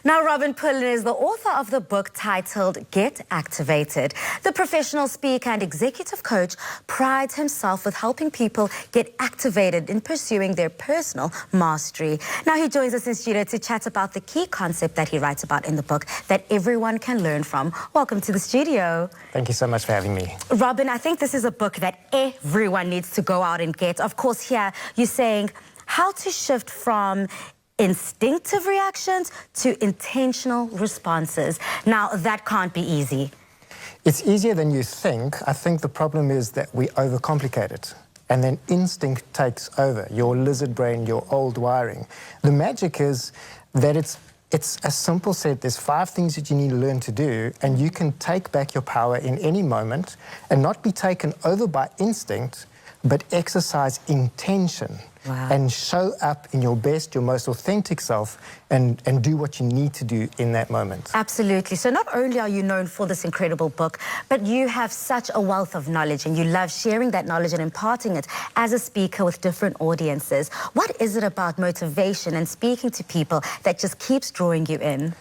Now, Robin Pullen is the author of the book titled Get Activated. The professional speaker and executive coach prides himself with helping people get activated in pursuing their personal mastery. Now, he joins us in studio to chat about the key concept that he writes about in the book that everyone can learn from. Welcome to the studio. Thank you so much for having me. Robin, I think this is a book that everyone needs to go out and get. Of course, here you're saying how to shift from instinctive reactions to intentional responses. Now, that can't be easy. It's easier than you think. I think the problem is that we overcomplicate it. And then instinct takes over, your lizard brain, your old wiring. The magic is that it's a simple set. There's 5 things that you need to learn to do, and you can take back your power in any moment and not be taken over by instinct, but exercise intention. Wow. And show up in your best, your most authentic self, and do what you need to do in that moment. Absolutely. So not only are you known for this incredible book, but you have such a wealth of knowledge, and you love sharing that knowledge and imparting it as a speaker with different audiences. What is it about motivation and speaking to people that just keeps drawing you in?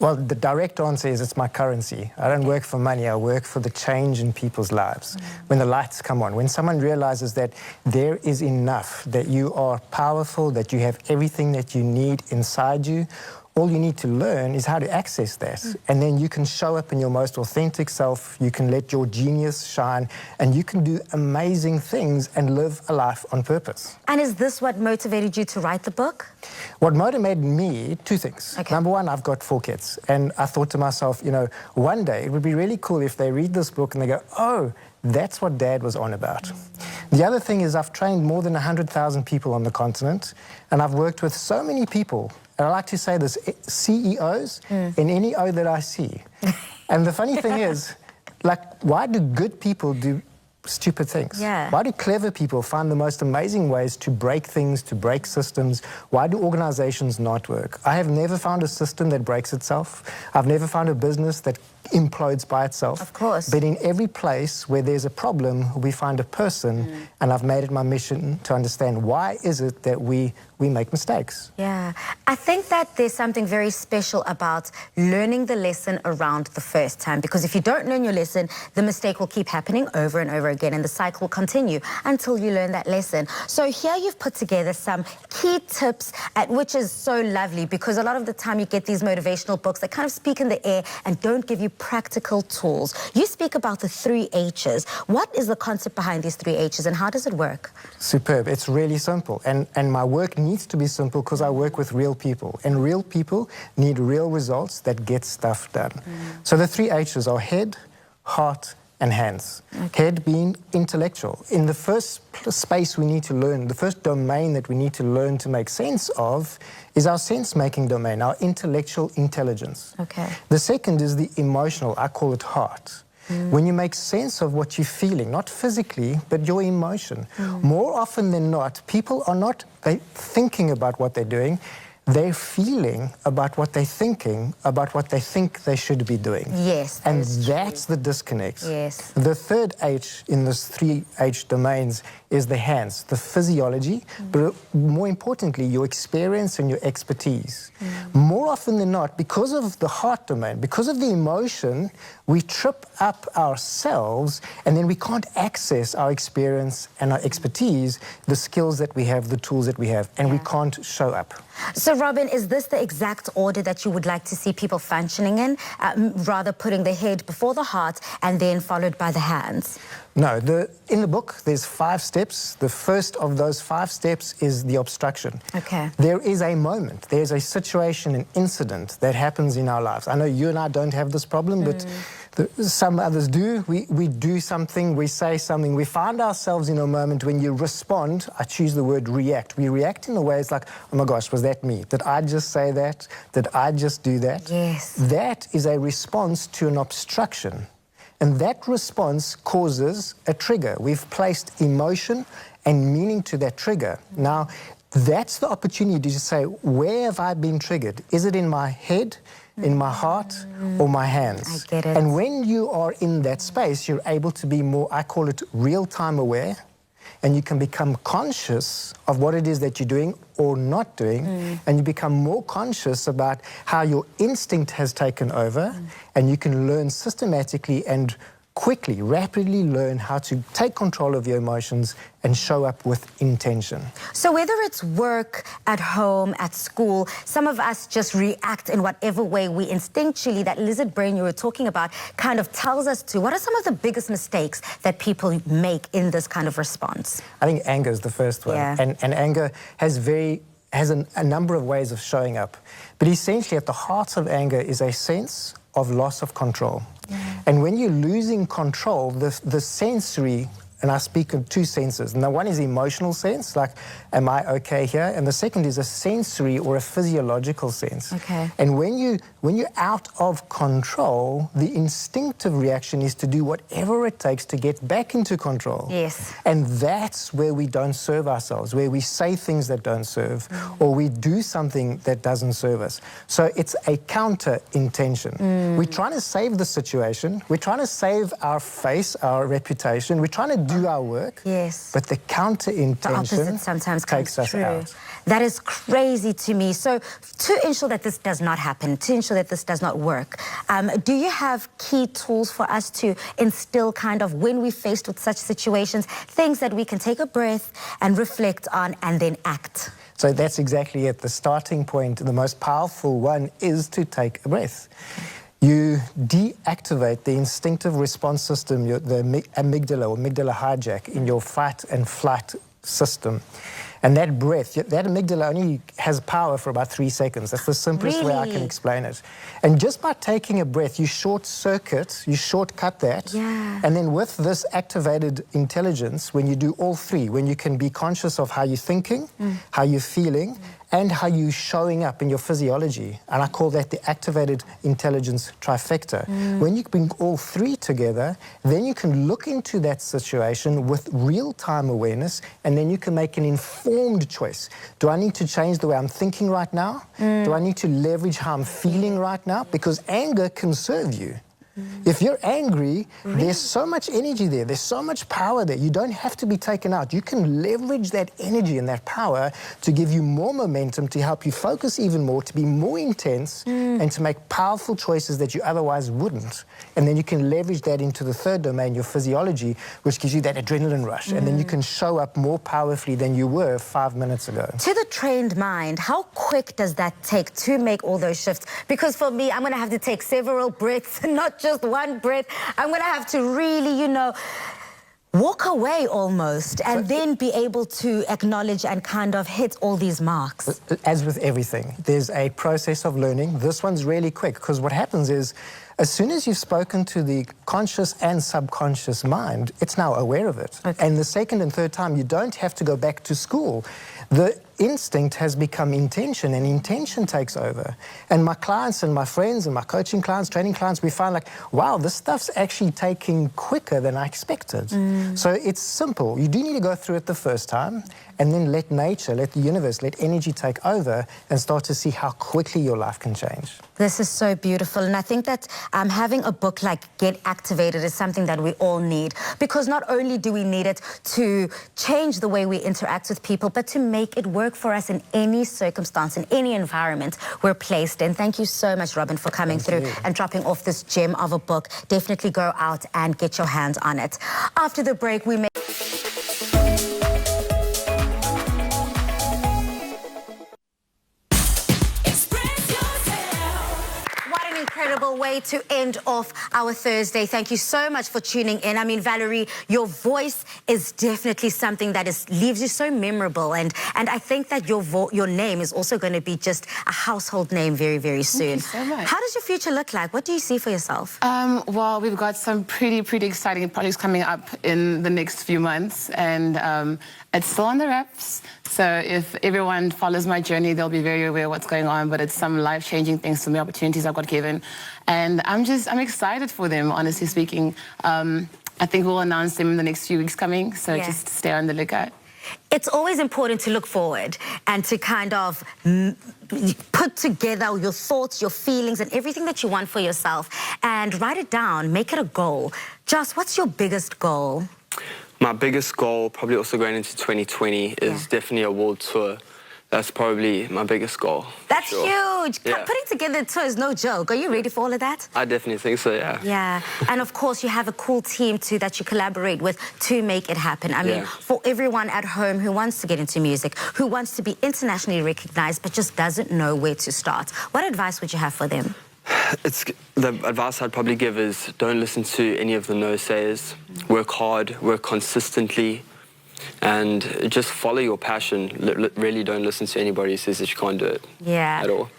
Well, the direct answer is it's my currency. I don't work for money, I work for the change in people's lives. When the lights come on, when someone realizes that there is enough, that you are powerful, that you have everything that you need inside you, all you need to learn is how to access that. And then you can show up in your most authentic self, you can let your genius shine, and you can do amazing things and live a life on purpose. And is this what motivated you to write the book? What motivated me, 2 things. Okay. Number one, I've got 4 kids. And I thought to myself, you know, one day it would be really cool if they read this book and they go, oh, that's what Dad was on about. The other thing is I've trained more than 100,000 people on the continent, and I've worked with so many people. And I like to say this, CEOs in any O that I see. And the funny thing is, like, why do good people do stupid things? Yeah. Why do clever people find the most amazing ways to break things, to break systems? Why do organizations not work? I have never found a system that breaks itself. I've never found a business that implodes by itself. Of course. But in every place where there's a problem, we find a person, and I've made it my mission to understand why is it that we make mistakes. Yeah, I think that there's something very special about learning the lesson around the first time, because if you don't learn your lesson, the mistake will keep happening over and over again, and the cycle will continue until you learn that lesson. So here you've put together some key tips, which is so lovely, because a lot of the time you get these motivational books that kind of speak in the air and don't give you practical tools. You speak about the 3 H's. What is the concept behind these 3 H's, and how does it work? Superb. It's really simple. And my work needs to be simple because I work with real people. And real people need real results that get stuff done. So the 3 H's are head, heart, and hands. Okay. Head being intellectual. In the first space we need to learn, the first domain that we need to learn to make sense of is our sense-making domain, our intellectual intelligence. Okay. The second is the emotional, I call it heart. When you make sense of what you're feeling, not physically, but your emotion. More often than not, people are not thinking about what they're doing. They're feeling about what they're thinking, about what they think they should be doing. Yes, and that's the disconnect. Yes. The third H in this 3 H domains is the hands, the physiology, but more importantly, your experience and your expertise. More often than not, because of the heart domain, because of the emotion, we trip up ourselves, and then we can't access our experience and our expertise, the skills that we have, the tools that we have, and we can't show up. So, Robin, is this the exact order that you would like to see people functioning in, rather putting the head before the heart and then followed by the hands? No, in the book, there's 5 steps. The first of those 5 steps is the obstruction. Okay. There is a moment, there's a situation, an incident that happens in our lives. I know you and I don't have this problem, but some others do. We do something, we say something, we find ourselves in a moment when you respond. I choose the word react. We react in a way it's like, oh my gosh, was that me? Did I just say that? Did I just do that? Yes. That is a response to an obstruction. And that response causes a trigger. We've placed emotion and meaning to that trigger. Now, that's the opportunity to say, where have I been triggered? Is it in my head, in my heart, or my hands? I get it. And when you are in that space, you're able to be more, I call it real-time aware, and you can become conscious of what it is that you're doing or not doing, and you become more conscious about how your instinct has taken over, and you can learn systematically and quickly, rapidly learn how to take control of your emotions and show up with intention. So whether it's work, at home, at school, some of us just react in whatever way we instinctually, that lizard brain you were talking about, kind of tells us to. What are some of the biggest mistakes that people make in this kind of response? I think anger is the first one. Yeah. And anger has a number of ways of showing up. But essentially at the heart of anger is a sense of loss of control. And when you're losing control, the sensory, and I speak of two senses. Now, one is the emotional sense, like, am I okay here? And the second is a sensory or a physiological sense. Okay. And when you're out of control, the instinctive reaction is to do whatever it takes to get back into control. Yes. And that's where we don't serve ourselves, where we say things that don't serve, or we do something that doesn't serve us. So it's a counter intention. We're trying to save the situation. We're trying to save our face, our reputation. We're trying to do our work. Yes. But the counter intention The opposite sometimes takes comes us true. out. That is crazy to me. So to ensure that this does not happen, to ensure that this does not work, do you have key tools for us to instill kind of when we're faced with such situations, things that we can take a breath and reflect on and then act? So that's exactly it. The starting point, the most powerful one, is to take a breath. You deactivate the instinctive response system, the amygdala or amygdala hijack in your fight and flight system. And that breath, that amygdala only has power for about 3 seconds. That's the simplest way I can explain it. And just by taking a breath, you shortcut that. Yeah. And then with this activated intelligence, when you do all three, when you can be conscious of how you're thinking, how you're feeling, and how you're showing up in your physiology, and I call that the activated intelligence trifecta. When you bring all three together, then you can look into that situation with real-time awareness, and then you can make an informed choice. Do I need to change the way I'm thinking right now? Do I need to leverage how I'm feeling right now? Because anger can serve you. If you're angry, there's so much energy there. There's so much power there. You don't have to be taken out. You can leverage that energy and that power to give you more momentum, to help you focus even more, to be more intense, and to make powerful choices that you otherwise wouldn't. And then you can leverage that into the third domain, your physiology, which gives you that adrenaline rush. And then you can show up more powerfully than you were 5 minutes ago. To the trained mind, how quick does that take to make all those shifts? Because for me, I'm going to have to take several breaths, not just one breath. I'm going to have to really, walk away almost, and then be able to acknowledge and kind of hit all these marks. As with everything, there's a process of learning. This one's really quick, because what happens is, as soon as you've spoken to the conscious and subconscious mind, it's now aware of it. Okay. And the second and third time, you don't have to go back to school. The instinct has become intention, and intention takes over. And my clients and my friends and my coaching clients, training clients, we find like, wow, this stuff's actually taking quicker than I expected. So it's simple. You do need to go through it the first time, and then let nature, let the universe, let energy take over, and start to see how quickly your life can change. This is so beautiful, and I think that having a book like Get Activated is something that we all need, because not only do we need it to change the way we interact with people, but to make it work for us in any circumstance, in any environment we're placed in. Thank you so much, Robin, for coming through and dropping off this gem of a book. Definitely go out and get your hands on it. After the break, we may... Incredible way to end off our Thursday. Thank you so much for tuning in. I mean, Valerie, your voice is definitely something that leaves you so memorable, and I think that your name is also going to be just a household name very, very soon. Thank you so much. How does your future look like? What do you see for yourself? Well, we've got some pretty exciting projects coming up in the next few months, and it's still on the wraps. So if everyone follows my journey, they'll be very aware of what's going on, but it's some life-changing things, some opportunities I've got given. And I'm excited for them, honestly speaking. I think we'll announce them in the next few weeks coming, so just stay on the lookout. It's always important to look forward and to kind of put together your thoughts, your feelings, and everything that you want for yourself, and write it down, make it a goal. Joss, what's your biggest goal? My biggest goal, probably also going into 2020, is definitely a world tour. That's probably my biggest goal. That's sure. huge. Yeah. Putting together a tour is no joke. Are you ready for all of that? I definitely think so, yeah. Yeah, and of course you have a cool team too that you collaborate with to make it happen. I mean, for everyone at home who wants to get into music, who wants to be internationally recognized but just doesn't know where to start, what advice would you have for them? The advice I'd probably give is don't listen to any of the no-sayers. Work hard, work consistently, and just follow your passion. Really don't listen to anybody who says that you can't do it at all.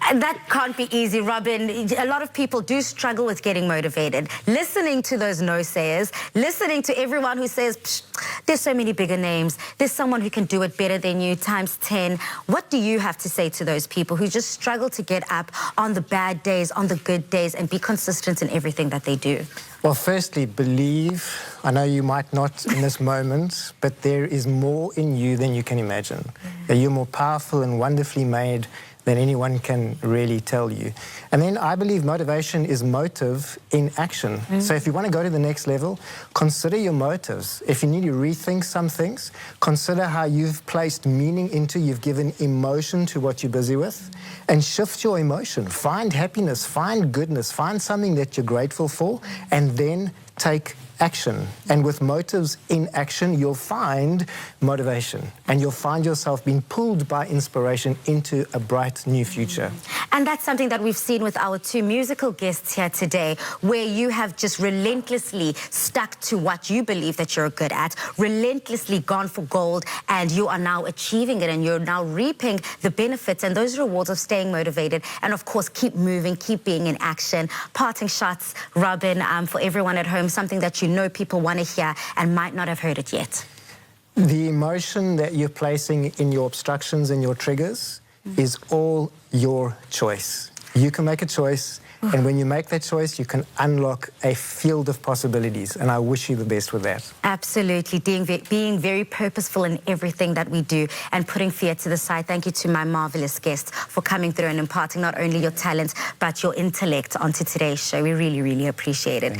And that can't be easy, Robin. A lot of people do struggle with getting motivated. Listening to those no-sayers, listening to everyone who says, there's so many bigger names, there's someone who can do it better than you, times 10. What do you have to say to those people who just struggle to get up on the bad days, on the good days, and be consistent in everything that they do? Well, firstly, believe. I know you might not in this moment, but there is more in you than you can imagine. That you're more powerful and wonderfully made than anyone can really tell you. And then I believe motivation is motive in action. So if you want to go to the next level, consider your motives. If you need to rethink some things, consider how you've placed meaning into, you've given emotion to what you're busy with, and shift your emotion. Find happiness, find goodness, find something that you're grateful for, and then take action. And with motives in action, you'll find motivation, and you'll find yourself being pulled by inspiration into a bright new future. And that's something that we've seen with our two musical guests here today, where you have just relentlessly stuck to what you believe that you're good at, relentlessly gone for gold, and you are now achieving it, and you're now reaping the benefits and those rewards of staying motivated, and of course keep moving, keep being in action. Parting shots, Robin, for everyone at home, something that you know people want to hear and might not have heard it yet. The emotion that you're placing in your obstructions and your triggers is all your choice. You can make a choice, and when you make that choice, you can unlock a field of possibilities, and I wish you the best with that. Absolutely, being very purposeful in everything that we do and putting fear to the side. Thank you to my marvelous guests for coming through and imparting not only your talent, but your intellect onto today's show. We really, really appreciate it.